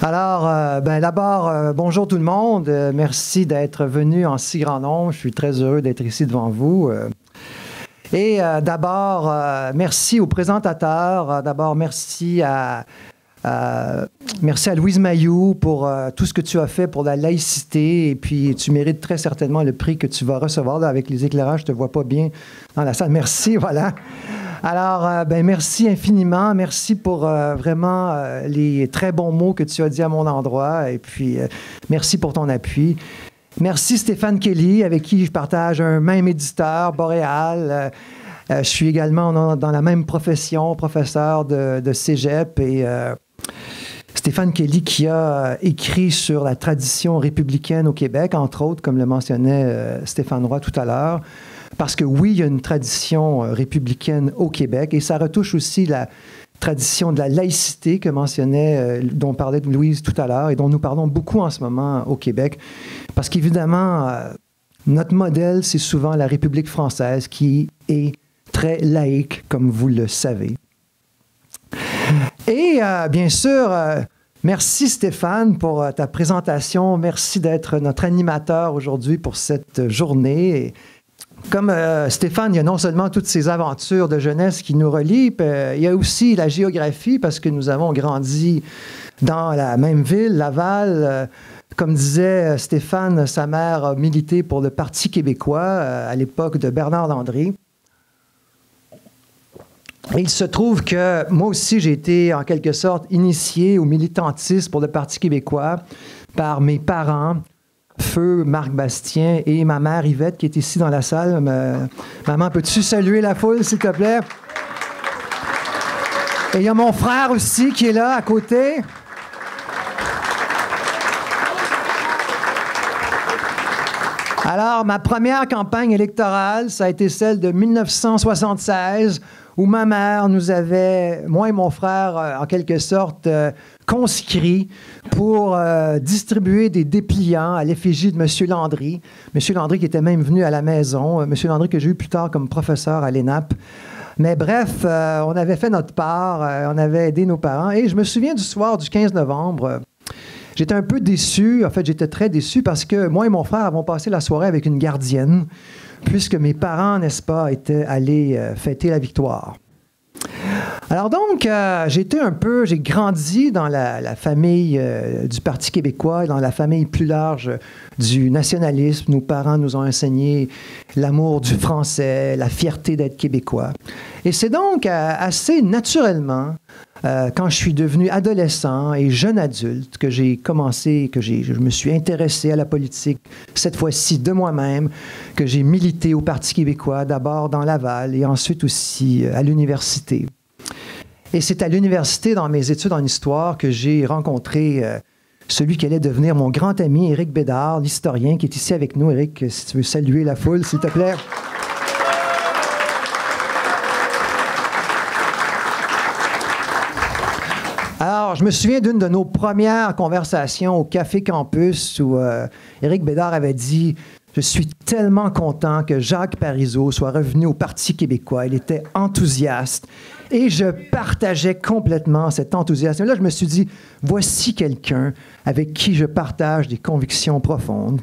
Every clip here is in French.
Alors, d'abord, bonjour tout le monde. Merci d'être venu en si grand nombre. Je suis très heureux d'être ici devant vous. D'abord, merci aux présentateurs. D'abord, merci à Louise Mailloux pour tout ce que tu as fait pour la laïcité. Et puis, tu mérites très certainement le prix que tu vas recevoir. Là, avec les éclairages, je ne te vois pas bien dans la salle. Merci, voilà. Alors, merci infiniment. Merci pour vraiment les très bons mots que tu as dit à mon endroit. Et puis, merci pour ton appui. Merci Stéphane Kelly, avec qui je partage un même éditeur, Boréal. Je suis également dans la même profession, professeur de cégep. Et Stéphane Kelly qui a écrit sur la tradition républicaine au Québec, entre autres, comme le mentionnait Stéphane Roy tout à l'heure. Parce que oui, il y a une tradition républicaine au Québec et ça retouche aussi la tradition de la laïcité que mentionnait, dont parlait Louise tout à l'heure et dont nous parlons beaucoup en ce moment au Québec. Parce qu'évidemment, notre modèle, c'est souvent la République française qui est très laïque, comme vous le savez. Et bien sûr, merci Stéphane pour ta présentation. Merci d'être notre animateur aujourd'hui pour cette journée. Et comme Stéphane, il y a non seulement toutes ces aventures de jeunesse qui nous relient, il y a aussi la géographie parce que nous avons grandi dans la même ville, Laval. Comme disait Stéphane, sa mère a milité pour le Parti québécois à l'époque de Bernard Landry. Et il se trouve que moi aussi, j'ai été en quelque sorte initié au militantisme pour le Parti québécois par mes parents, Feu Marc Bastien et ma mère Yvette qui est ici dans la salle. Maman, peux-tu saluer la foule, s'il te plaît? Et il y a mon frère aussi qui est là à côté. Alors, ma première campagne électorale, ça a été celle de 1976, où ma mère nous avait, moi et mon frère, en quelque sorte, conscrits pour distribuer des dépliants à l'effigie de M. Landry. M. Landry qui était même venu à la maison. M. Landry que j'ai eu plus tard comme professeur à l'ENAP. Mais bref, on avait fait notre part, on avait aidé nos parents. Et je me souviens du soir du 15 novembre, j'étais un peu déçu. En fait, j'étais très déçu parce que moi et mon frère avons passé la soirée avec une gardienne, puisque mes parents, n'est-ce pas, étaient allés fêter la victoire. Alors donc, j'ai grandi dans la famille du Parti québécois, dans la famille plus large du nationalisme. Nos parents nous ont enseigné l'amour du français, la fierté d'être québécois. Et c'est donc assez naturellement, quand je suis devenu adolescent et jeune adulte, que je me suis intéressé à la politique, cette fois-ci de moi-même, que j'ai milité au Parti québécois, d'abord dans Laval et ensuite aussi à l'université. Et c'est à l'université, dans mes études en histoire, que j'ai rencontré celui qui allait devenir mon grand ami, Éric Bédard, l'historien, qui est ici avec nous. Éric, si tu veux saluer la foule, s'il te plaît. Alors, je me souviens d'une de nos premières conversations au Café Campus où Éric Bédard avait dit « Je suis tellement content que Jacques Parizeau soit revenu au Parti québécois. » Il était enthousiaste. Et je partageais complètement cet enthousiasme. Et là, je me suis dit, voici quelqu'un avec qui je partage des convictions profondes.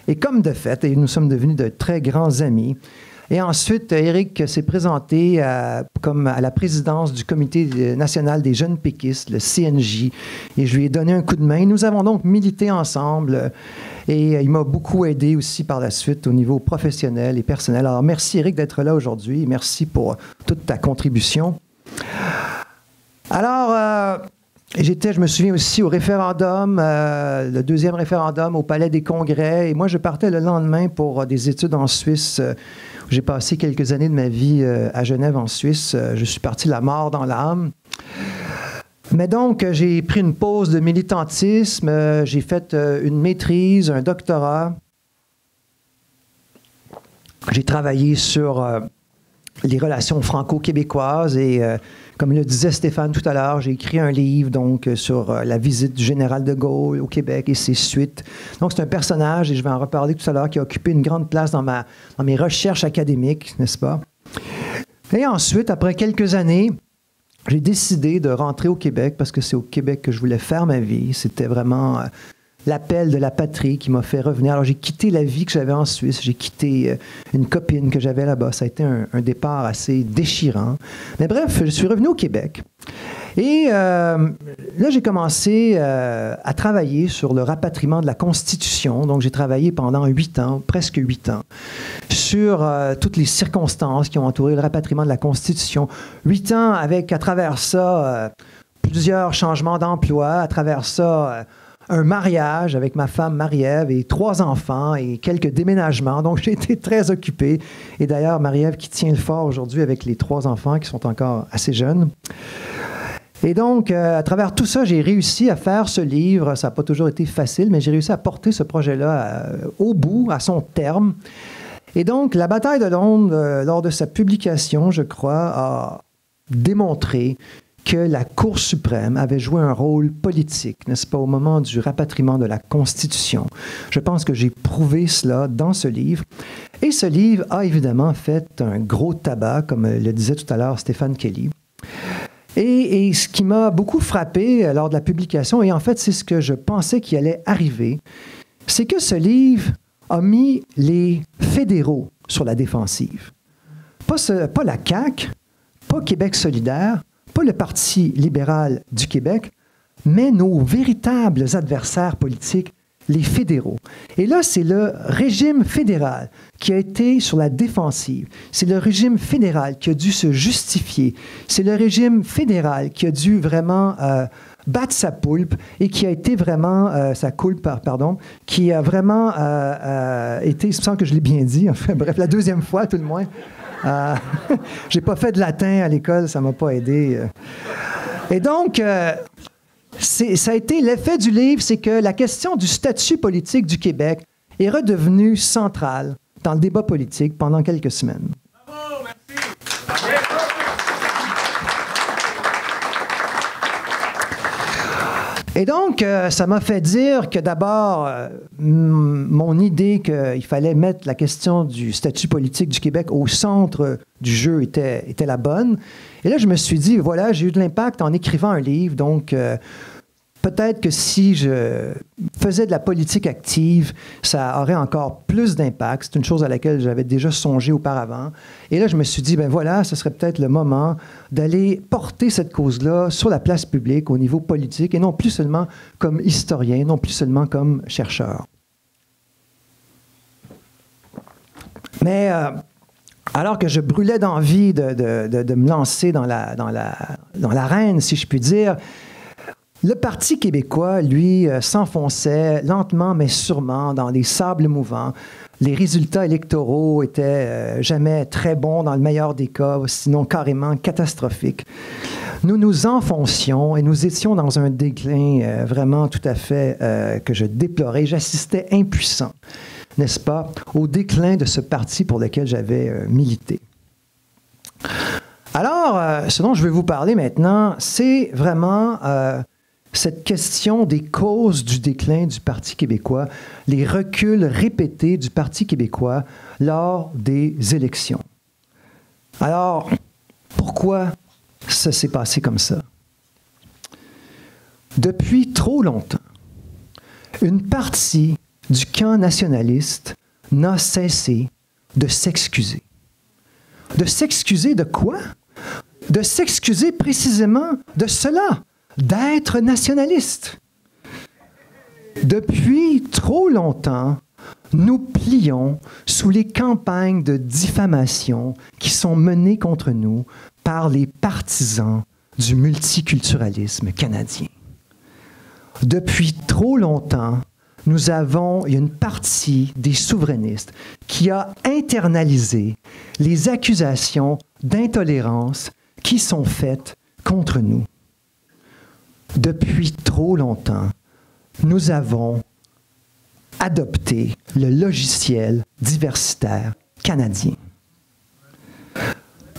Et comme de fait, et nous sommes devenus de très grands amis. Et ensuite, Éric s'est présenté comme à la présidence du Comité national des jeunes péquistes, le CNJ, et je lui ai donné un coup de main. Nous avons donc milité ensemble et il m'a beaucoup aidé aussi par la suite au niveau professionnel et personnel. Alors, merci Éric d'être là aujourd'hui. Merci pour toute ta contribution. Alors, je me souviens aussi au référendum, le deuxième référendum au Palais des Congrès. Et moi, je partais le lendemain pour des études en Suisse. J'ai passé quelques années de ma vie à Genève, en Suisse. Je suis parti la mort dans l'âme. Mais donc, j'ai pris une pause de militantisme. J'ai fait une maîtrise, un doctorat. J'ai travaillé sur les relations franco-québécoises et comme le disait Stéphane tout à l'heure, j'ai écrit un livre donc sur la visite du général de Gaulle au Québec et ses suites. Donc c'est un personnage, et je vais en reparler tout à l'heure, qui a occupé une grande place dans mes recherches académiques, n'est-ce pas? Et ensuite, après quelques années, j'ai décidé de rentrer au Québec parce que c'est au Québec que je voulais faire ma vie. C'était vraiment l'appel de la patrie qui m'a fait revenir. Alors j'ai quitté la vie que j'avais en Suisse, j'ai quitté une copine que j'avais là-bas. Ça a été un départ assez déchirant. Mais bref, je suis revenu au Québec. Et là, j'ai commencé à travailler sur le rapatriement de la Constitution. Donc j'ai travaillé pendant 8 ans, presque 8 ans, sur toutes les circonstances qui ont entouré le rapatriement de la Constitution. 8 ans avec, à travers ça, plusieurs changements d'emploi, à travers ça, un mariage avec ma femme Marie-Ève et 3 enfants et quelques déménagements. Donc, j'ai été très occupé. Et d'ailleurs, Marie-Ève qui tient le fort aujourd'hui avec les 3 enfants qui sont encore assez jeunes. Et donc, à travers tout ça, j'ai réussi à faire ce livre. Ça n'a pas toujours été facile, mais j'ai réussi à porter ce projet-là au bout, à son terme. Et donc, la bataille de Londres, lors de sa publication, je crois, a démontré que la Cour suprême avait joué un rôle politique, n'est-ce pas, au moment du rapatriement de la Constitution. Je pense que j'ai prouvé cela dans ce livre. Et ce livre a évidemment fait un gros tabac, comme le disait tout à l'heure Stéphane Kelly. Et ce qui m'a beaucoup frappé lors de la publication, et en fait c'est ce que je pensais qu'il allait arriver, c'est que ce livre a mis les fédéraux sur la défensive. Pas la CAQ, pas Québec solidaire, pas le Parti libéral du Québec, mais nos véritables adversaires politiques, les fédéraux. Et là, c'est le régime fédéral qui a été sur la défensive. C'est le régime fédéral qui a dû se justifier. C'est le régime fédéral qui a dû vraiment battre sa poulpe et qui a été vraiment, sa coulpe, pardon, qui a vraiment été, sans que je l'ai bien dit, enfin bref, la 2e fois tout le moins. J'ai pas fait de latin à l'école, ça m'a pas aidé. Et donc, ça a été l'effet du livre, c'est que la question du statut politique du Québec est redevenue centrale dans le débat politique pendant quelques semaines. Bravo, merci. Et donc, ça m'a fait dire que d'abord, mon idée qu'il fallait mettre la question du statut politique du Québec au centre du jeu était la bonne. Et là, je me suis dit, voilà, j'ai eu de l'impact en écrivant un livre, donc peut-être que si je faisais de la politique active, ça aurait encore plus d'impact. C'est une chose à laquelle j'avais déjà songé auparavant. Et là, je me suis dit, ben voilà, ce serait peut-être le moment d'aller porter cette cause-là sur la place publique au niveau politique, et non plus seulement comme historien, non plus seulement comme chercheur. Mais alors que je brûlais d'envie de me lancer dans l'arène, si je puis dire, le Parti québécois, lui, s'enfonçait lentement mais sûrement dans les sables mouvants. Les résultats électoraux étaient jamais très bons dans le meilleur des cas, sinon carrément catastrophiques. Nous nous enfoncions et nous étions dans un déclin vraiment tout à fait que je déplorais. J'assistais impuissant, n'est-ce pas, au déclin de ce parti pour lequel j'avais milité. Alors, ce dont je vais vous parler maintenant, c'est vraiment cette question des causes du déclin du Parti québécois, les reculs répétés du Parti québécois lors des élections. Alors, pourquoi ça s'est passé comme ça? Depuis trop longtemps, une partie du camp nationaliste n'a cessé de s'excuser. De s'excuser de quoi? De s'excuser précisément de cela, d'être nationaliste. Depuis trop longtemps, nous plions sous les campagnes de diffamation qui sont menées contre nous par les partisans du multiculturalisme canadien. Depuis trop longtemps, il y a une partie des souverainistes qui a internalisé les accusations d'intolérance qui sont faites contre nous. Depuis trop longtemps, nous avons adopté le logiciel diversitaire canadien.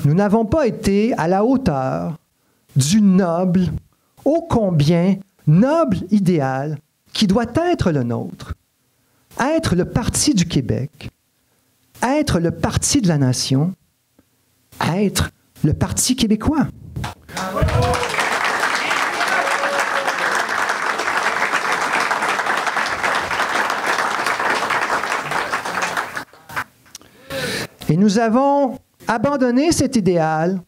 Nous n'avons pas été à la hauteur du noble, ô combien noble idéal qui doit être le nôtre, être le Parti du Québec, être le Parti de la Nation, être le Parti québécois. Et nous avons abandonné cet idéal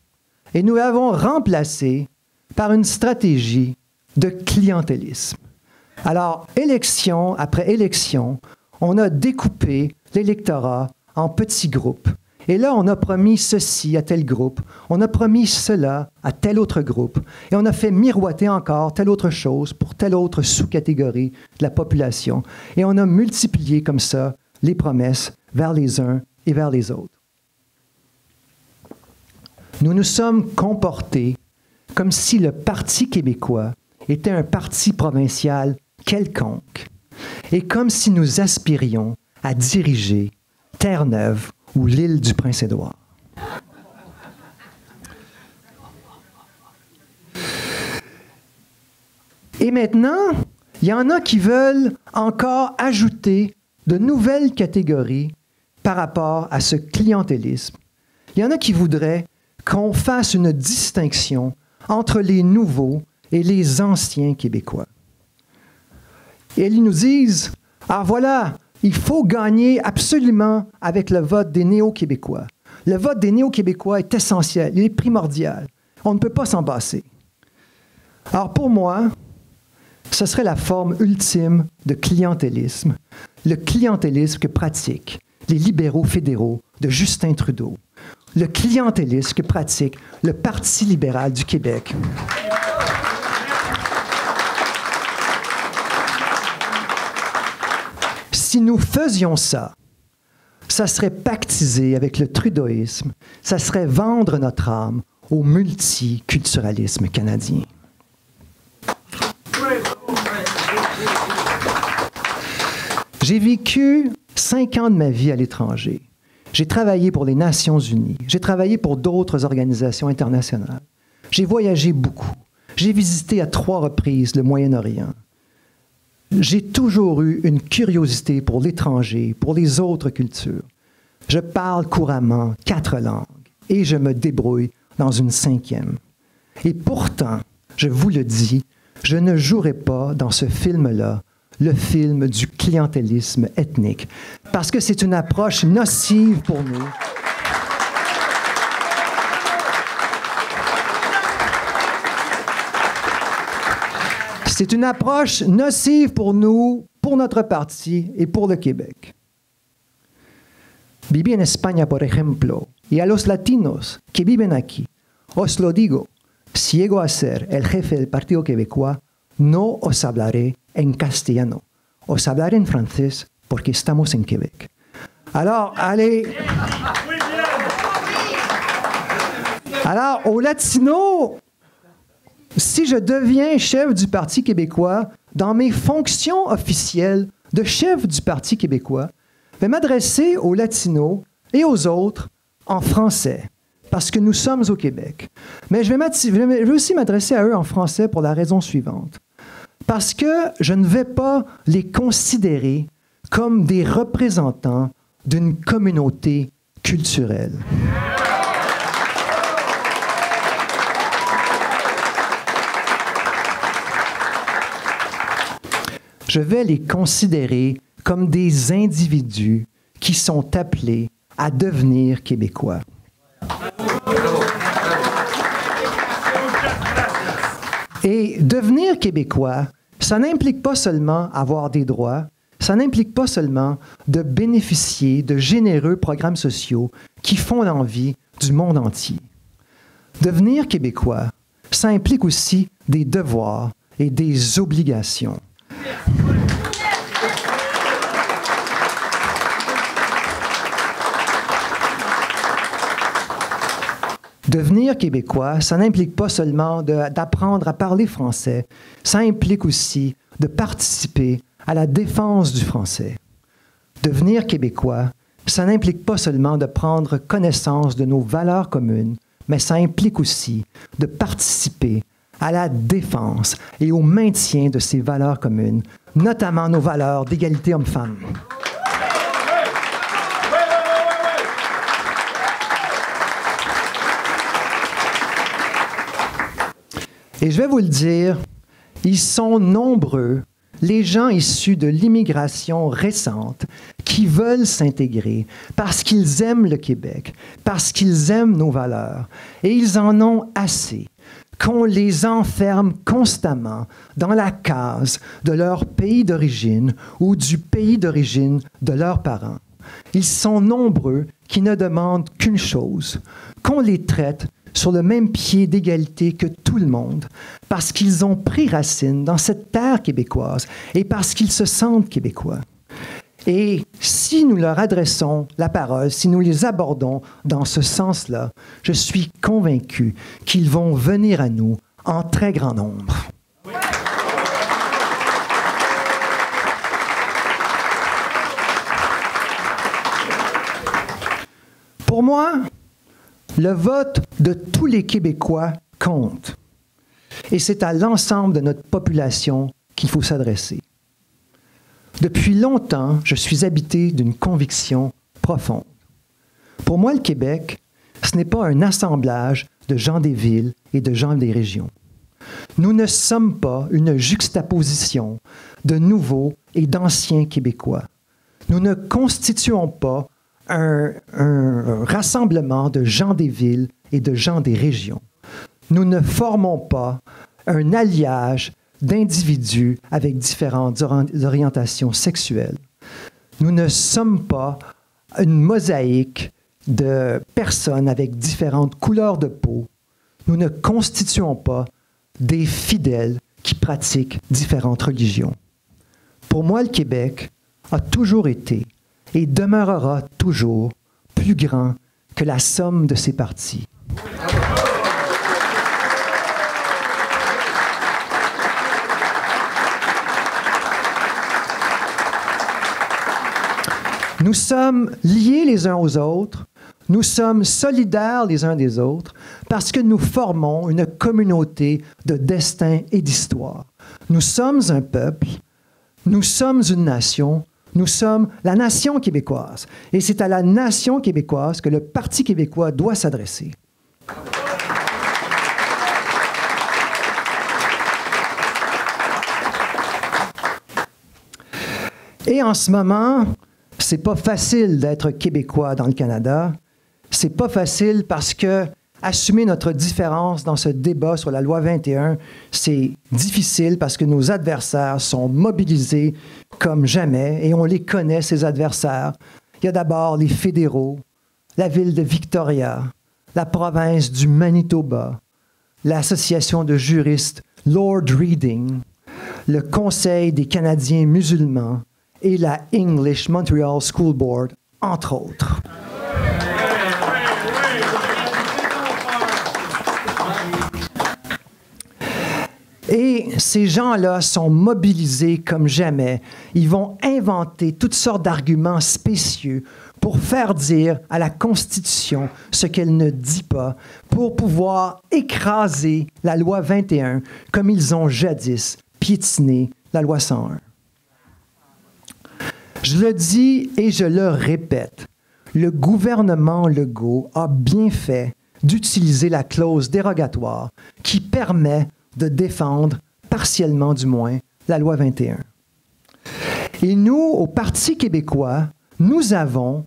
et nous l'avons remplacé par une stratégie de clientélisme. Alors, élection après élection, on a découpé l'électorat en petits groupes. Et là, on a promis ceci à tel groupe, on a promis cela à tel autre groupe, et on a fait miroiter encore telle autre chose pour telle autre sous-catégorie de la population. Et on a multiplié comme ça les promesses vers les uns et vers les autres. Nous nous sommes comportés comme si le Parti québécois était un parti provincial quelconque, et comme si nous aspirions à diriger Terre-Neuve ou l'île du Prince-Édouard. Et maintenant, il y en a qui veulent encore ajouter de nouvelles catégories par rapport à ce clientélisme. Il y en a qui voudraient qu'on fasse une distinction entre les nouveaux et les anciens Québécois. Et ils nous disent, ah voilà, il faut gagner absolument avec le vote des néo-Québécois. Le vote des néo-Québécois est essentiel, il est primordial. On ne peut pas s'en passer. Alors pour moi, ce serait la forme ultime de clientélisme. Le clientélisme que pratiquent les libéraux fédéraux de Justin Trudeau. Le clientélisme que pratique le Parti libéral du Québec. Si nous faisions ça, ça serait pactiser avec le trudeauisme, ça serait vendre notre âme au multiculturalisme canadien. J'ai vécu 5 ans de ma vie à l'étranger. J'ai travaillé pour les Nations unies. J'ai travaillé pour d'autres organisations internationales. J'ai voyagé beaucoup. J'ai visité à 3 reprises le Moyen-Orient. J'ai toujours eu une curiosité pour l'étranger, pour les autres cultures. Je parle couramment 4 langues et je me débrouille dans une 5e. Et pourtant, je vous le dis, je ne jouerai pas dans ce film-là le film du clientélisme ethnique, parce que c'est une approche nocive pour nous. C'est une approche nocive pour nous, pour notre parti et pour le Québec. Viví en España, por ejemplo, y a los latinos que viven aquí, os lo digo, si llego a ser el jefe del Partido Québécois, no os hablaré en castellano, os hablaré en francés porque estamos en Québec. Alors, allez. Alors, aux Latinos, si je deviens chef du Parti québécois, dans mes fonctions officielles de chef du Parti québécois, je vais m'adresser aux Latinos et aux autres en français, parce que nous sommes au Québec. Mais je vais aussi m'adresser à eux en français pour la raison suivante. Parce que je ne vais pas les considérer comme des représentants d'une communauté culturelle. Je vais les considérer comme des individus qui sont appelés à devenir québécois. Et devenir québécois, ça n'implique pas seulement avoir des droits, ça n'implique pas seulement de bénéficier de généreux programmes sociaux qui font l'envie du monde entier. Devenir québécois, ça implique aussi des devoirs et des obligations. Devenir québécois, ça n'implique pas seulement d'apprendre à parler français, ça implique aussi de participer à la défense du français. Devenir québécois, ça n'implique pas seulement de prendre connaissance de nos valeurs communes, mais ça implique aussi de participer à la défense et au maintien de ces valeurs communes, notamment nos valeurs d'égalité homme-femme. Et je vais vous le dire, ils sont nombreux, les gens issus de l'immigration récente, qui veulent s'intégrer parce qu'ils aiment le Québec, parce qu'ils aiment nos valeurs, et ils en ont assez qu'on les enferme constamment dans la case de leur pays d'origine ou du pays d'origine de leurs parents. Ils sont nombreux qui ne demandent qu'une chose, qu'on les traite sur le même pied d'égalité que tout le monde, parce qu'ils ont pris racine dans cette terre québécoise et parce qu'ils se sentent québécois. Et si nous leur adressons la parole, si nous les abordons dans ce sens-là, je suis convaincu qu'ils vont venir à nous en très grand nombre. Pour moi, le vote de tous les Québécois compte. Et c'est à l'ensemble de notre population qu'il faut s'adresser. Depuis longtemps, je suis habité d'une conviction profonde. Pour moi, le Québec, ce n'est pas un assemblage de gens des villes et de gens des régions. Nous ne sommes pas une juxtaposition de nouveaux et d'anciens Québécois. Nous ne constituons pas un rassemblement de gens des villes et de gens des régions. Nous ne formons pas un alliage d'individus avec différentes orientations sexuelles. Nous ne sommes pas une mosaïque de personnes avec différentes couleurs de peau. Nous ne constituons pas des fidèles qui pratiquent différentes religions. Pour moi, le Québec a toujours été et demeurera toujours plus grand que la somme de ses parties. Nous sommes liés les uns aux autres, nous sommes solidaires les uns des autres parce que nous formons une communauté de destin et d'histoire. Nous sommes un peuple, nous sommes une nation, nous sommes la nation québécoise. Et c'est à la nation québécoise que le Parti québécois doit s'adresser. Et en ce moment, c'est pas facile d'être québécois dans le Canada. C'est pas facile parce que assumer notre différence dans ce débat sur la loi 21, c'est difficile parce que nos adversaires sont mobilisés comme jamais et on les connaît, ces adversaires. Il y a d'abord les fédéraux, la ville de Victoria, la province du Manitoba, l'association de juristes Lord Reading, le Conseil des Canadiens musulmans et la English Montreal School Board, entre autres. Et ces gens-là sont mobilisés comme jamais. Ils vont inventer toutes sortes d'arguments spécieux pour faire dire à la Constitution ce qu'elle ne dit pas, pour pouvoir écraser la loi 21 comme ils ont jadis piétiné la loi 101. Je le dis et je le répète, le gouvernement Legault a bien fait d'utiliser la clause dérogatoire qui permet de défendre, partiellement du moins, la loi 21. Et nous, au Parti québécois, nous avons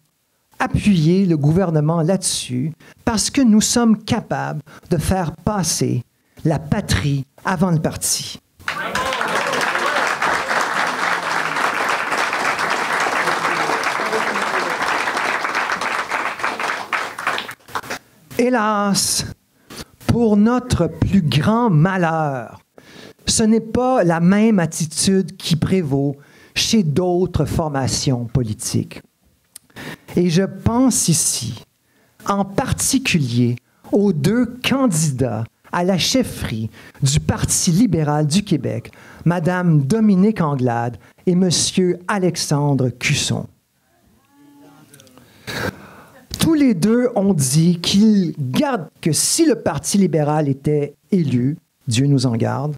appuyé le gouvernement là-dessus parce que nous sommes capables de faire passer la patrie avant le parti. Hélas, pour notre plus grand malheur, ce n'est pas la même attitude qui prévaut chez d'autres formations politiques. Et je pense ici, en particulier, aux deux candidats à la chefferie du Parti libéral du Québec, Mme Dominique Anglade et M. Alexandre Cusson. tous les deux ont dit qu'ils gardent que si le Parti libéral était élu, Dieu nous en garde,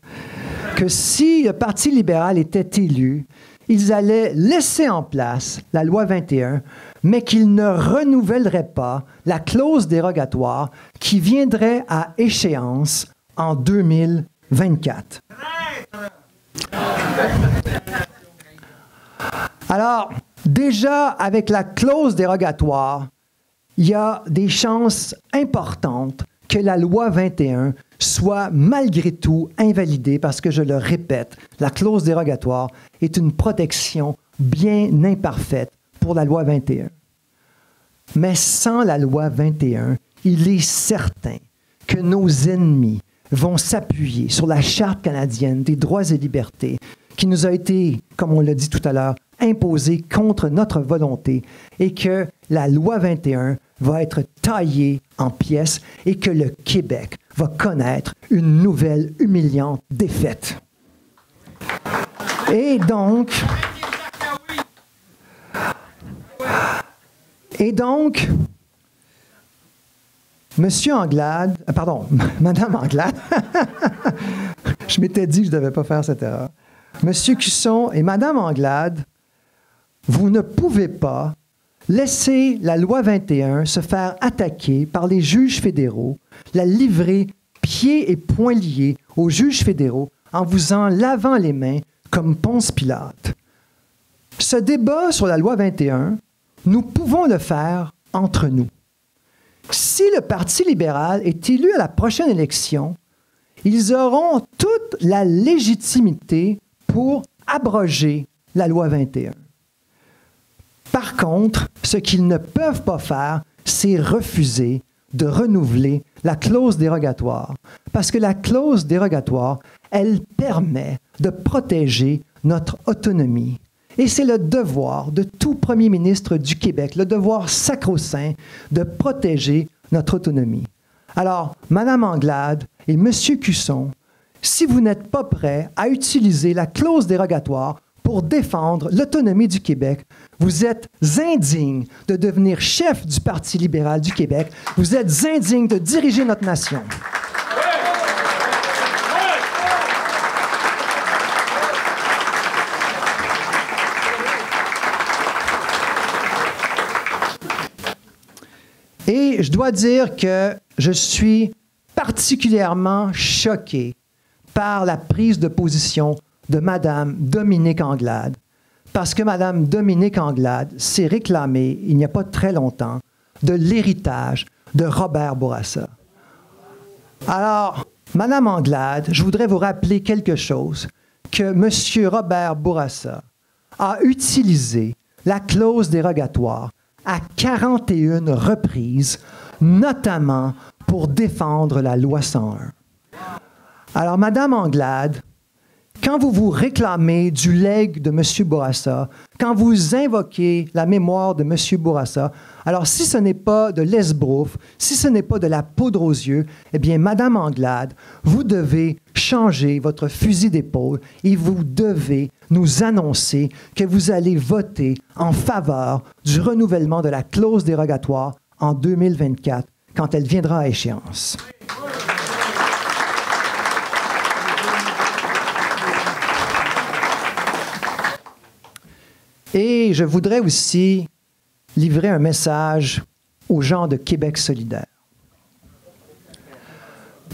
que si le Parti libéral était élu, ils allaient laisser en place la loi 21, mais qu'ils ne renouvelleraient pas la clause dérogatoire qui viendrait à échéance en 2024. Alors, déjà, avec la clause dérogatoire, il y a des chances importantes que la loi 21 soit malgré tout invalidée parce que, je le répète, la clause dérogatoire est une protection bien imparfaite pour la loi 21. Mais sans la loi 21, il est certain que nos ennemis vont s'appuyer sur la Charte canadienne des droits et libertés qui nous a été, comme on l'a dit tout à l'heure, imposée contre notre volonté et que la loi 21 va être taillée en pièces et que le Québec va connaître une nouvelle humiliante défaite. Et donc, Monsieur Anglade, pardon, Madame Anglade, je m'étais dit que je ne devais pas faire cette erreur. Monsieur Cusson et Madame Anglade, vous ne pouvez pas laisser la loi 21 se faire attaquer par les juges fédéraux, la livrer pieds et poings liés aux juges fédéraux en vous en lavant les mains comme Ponce Pilate. Ce débat sur la loi 21, nous pouvons le faire entre nous. Si le Parti libéral est élu à la prochaine élection, ils auront toute la légitimité pour abroger la loi 21. Par contre, ce qu'ils ne peuvent pas faire, c'est refuser de renouveler la clause dérogatoire. Parce que la clause dérogatoire, elle permet de protéger notre autonomie. Et c'est le devoir de tout premier ministre du Québec, le devoir sacro-saint de protéger notre autonomie. Alors, Mme Anglade et M. Cusson, si vous n'êtes pas prêts à utiliser la clause dérogatoire pour défendre l'autonomie du Québec, vous êtes indignes de devenir chef du Parti libéral du Québec. Vous êtes indignes de diriger notre nation. Et je dois dire que je suis particulièrement choqué par la prise de position de Mme Dominique Anglade, parce que Mme Dominique Anglade s'est réclamée, il n'y a pas très longtemps, de l'héritage de Robert Bourassa. Alors, Mme Anglade, je voudrais vous rappeler quelque chose, que M. Robert Bourassa a utilisé la clause dérogatoire à 41 reprises, notamment pour défendre la loi 101. Alors, Mme Anglade, quand vous vous réclamez du legs de M. Bourassa, quand vous invoquez la mémoire de M. Bourassa, alors si ce n'est pas de l'esbrouffe, si ce n'est pas de la poudre aux yeux, eh bien, Mme Anglade, vous devez changer votre fusil d'épaule et vous devez nous annoncer que vous allez voter en faveur du renouvellement de la clause dérogatoire en 2024, quand elle viendra à échéance. Et je voudrais aussi livrer un message aux gens de Québec solidaire.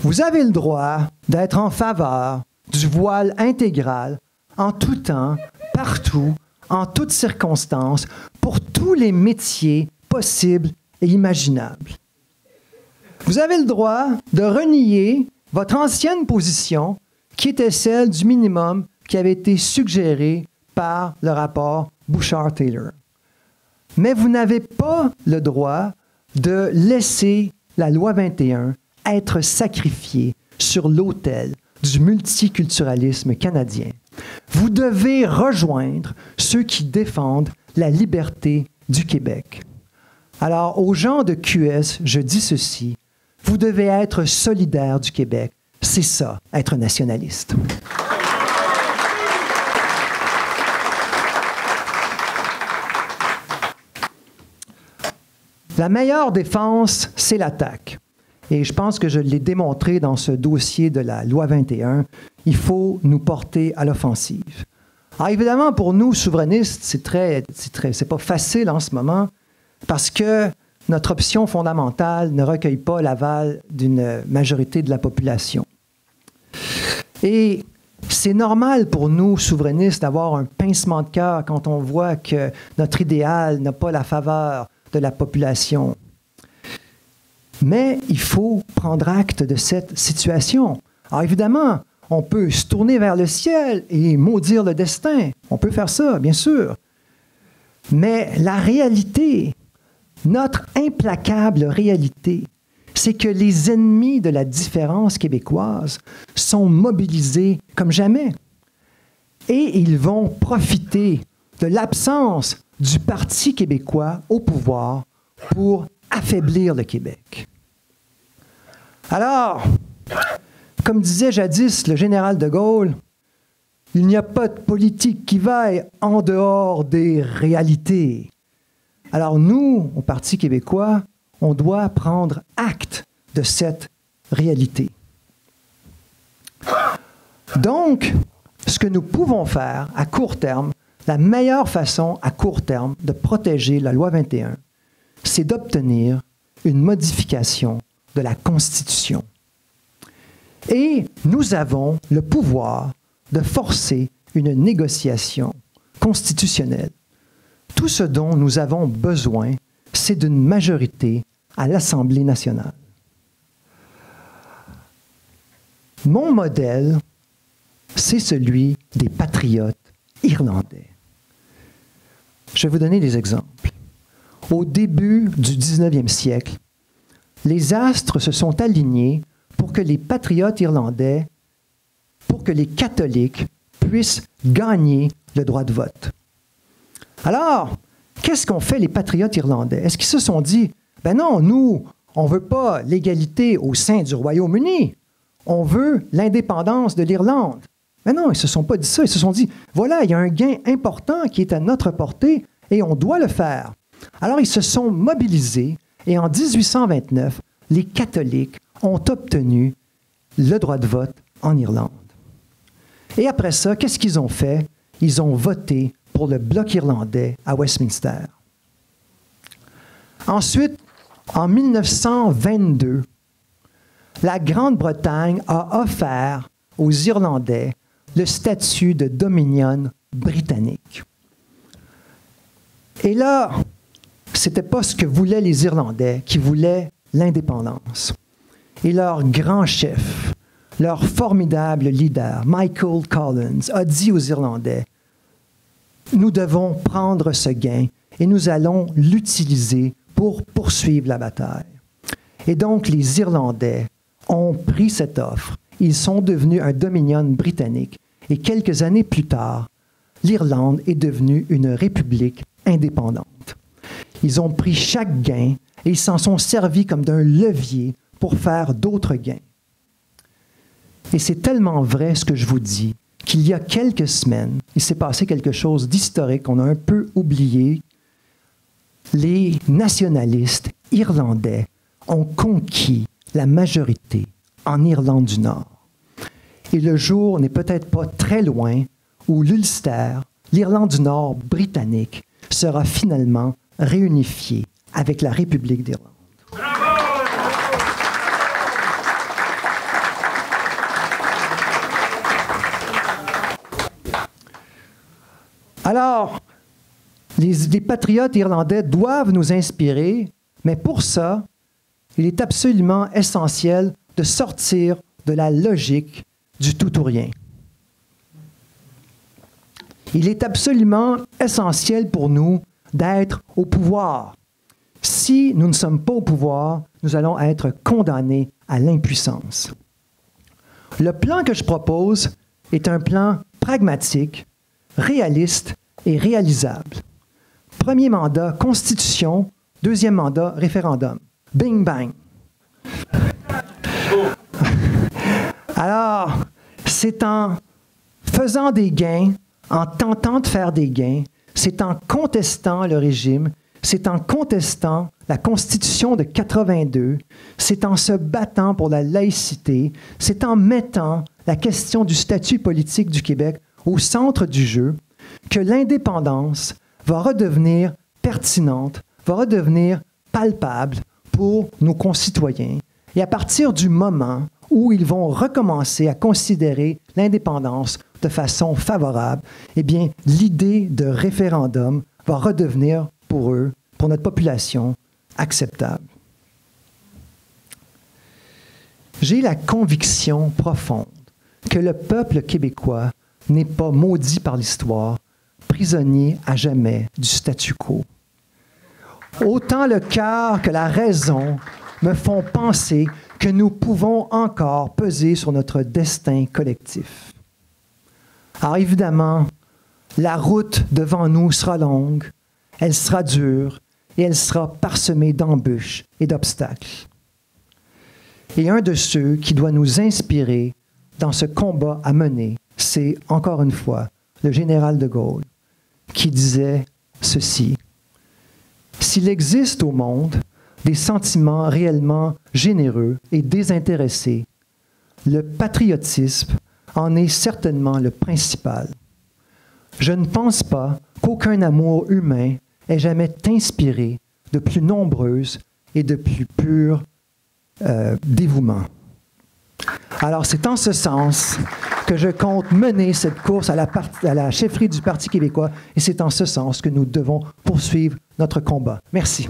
Vous avez le droit d'être en faveur du voile intégral en tout temps, partout, en toutes circonstances, pour tous les métiers possibles et imaginables. Vous avez le droit de renier votre ancienne position, qui était celle du minimum qui avait été suggéré par le rapport Bouchard-Taylor. Mais vous n'avez pas le droit de laisser la loi 21 être sacrifiée sur l'autel du multiculturalisme canadien. Vous devez rejoindre ceux qui défendent la liberté du Québec. Alors, aux gens de QS, je dis ceci, vous devez être solidaires du Québec. C'est ça, être nationaliste. La meilleure défense, c'est l'attaque. Et je pense que je l'ai démontré dans ce dossier de la loi 21. Il faut nous porter à l'offensive. Alors évidemment, pour nous, souverainistes, c'est pas facile en ce moment parce que notre option fondamentale ne recueille pas l'aval d'une majorité de la population. Et c'est normal pour nous, souverainistes, d'avoir un pincement de cœur quand on voit que notre idéal n'a pas la faveur de la population. Mais il faut prendre acte de cette situation. Alors évidemment, on peut se tourner vers le ciel et maudire le destin. On peut faire ça, bien sûr. Mais la réalité, notre implacable réalité, c'est que les ennemis de la différence québécoise sont mobilisés comme jamais. Et ils vont profiter de l'absence du Parti québécois au pouvoir pour affaiblir le Québec. Alors, comme disait jadis le général de Gaulle, il n'y a pas de politique qui vaille en dehors des réalités. Alors nous, au Parti québécois, on doit prendre acte de cette réalité. Donc, ce que nous pouvons faire à court terme, la meilleure façon à court terme de protéger la loi 21, c'est d'obtenir une modification de la Constitution. Et nous avons le pouvoir de forcer une négociation constitutionnelle. Tout ce dont nous avons besoin, c'est d'une majorité à l'Assemblée nationale. Mon modèle, c'est celui des patriotes irlandais. Je vais vous donner des exemples. Au début du 19e siècle, les astres se sont alignés pour que les patriotes irlandais, pour que les catholiques puissent gagner le droit de vote. Alors, qu'est-ce qu'ont fait les patriotes irlandais? Est-ce qu'ils se sont dit, ben non, nous, on ne veut pas l'égalité au sein du Royaume-Uni, on veut l'indépendance de l'Irlande. Mais non, ils ne se sont pas dit ça, ils se sont dit, voilà, il y a un gain important qui est à notre portée et on doit le faire. Alors, ils se sont mobilisés et en 1829, les catholiques ont obtenu le droit de vote en Irlande. Et après ça, qu'est-ce qu'ils ont fait? Ils ont voté pour le Bloc irlandais à Westminster. Ensuite, en 1922, la Grande-Bretagne a offert aux Irlandais le statut de Dominion britannique. Et là, ce n'était pas ce que voulaient les Irlandais, qui voulaient l'indépendance. Et leur grand chef, leur formidable leader, Michael Collins, a dit aux Irlandais, nous devons prendre ce gain et nous allons l'utiliser pour poursuivre la bataille. Et donc, les Irlandais ont pris cette offre. Ils sont devenus un dominion britannique. Et quelques années plus tard, l'Irlande est devenue une république indépendante. Ils ont pris chaque gain et ils s'en sont servis comme d'un levier pour faire d'autres gains. Et c'est tellement vrai ce que je vous dis, qu'il y a quelques semaines, il s'est passé quelque chose d'historique qu'on a un peu oublié. Les nationalistes irlandais ont conquis la majorité en Irlande du Nord. Et le jour n'est peut-être pas très loin où l'Ulster, l'Irlande du Nord britannique, sera finalement réunifiée avec la République d'Irlande. Alors, les patriotes irlandais doivent nous inspirer, mais pour ça, il est absolument essentiel de sortir de la logique du tout ou rien. Il est absolument essentiel pour nous d'être au pouvoir. Si nous ne sommes pas au pouvoir, nous allons être condamnés à l'impuissance. Le plan que je propose est un plan pragmatique, réaliste et réalisable. Premier mandat, Constitution. Deuxième mandat, référendum. Bing, bang. Alors, c'est en faisant des gains, en tentant de faire des gains, c'est en contestant le régime, c'est en contestant la Constitution de 82, c'est en se battant pour la laïcité, c'est en mettant la question du statut politique du Québec au centre du jeu que l'indépendance va redevenir pertinente, va redevenir palpable pour nos concitoyens. Et à partir du moment où ils vont recommencer à considérer l'indépendance de façon favorable, eh bien, l'idée de référendum va redevenir pour eux, pour notre population, acceptable. J'ai la conviction profonde que le peuple québécois n'est pas maudit par l'histoire, prisonnier à jamais du statu quo. Autant le cœur que la raison me font penser que nous pouvons encore peser sur notre destin collectif. Alors évidemment, la route devant nous sera longue, elle sera dure et elle sera parsemée d'embûches et d'obstacles. Et un de ceux qui doit nous inspirer dans ce combat à mener, c'est, encore une fois, le général de Gaulle, qui disait ceci: « S'il existe au monde des sentiments réellement généreux et désintéressés, le patriotisme en est certainement le principal. Je ne pense pas qu'aucun amour humain ait jamais inspiré de plus nombreuses et de plus purs dévouements. » Alors, c'est en ce sens que je compte mener cette course à la chefferie du Parti québécois, et c'est en ce sens que nous devons poursuivre notre combat. Merci.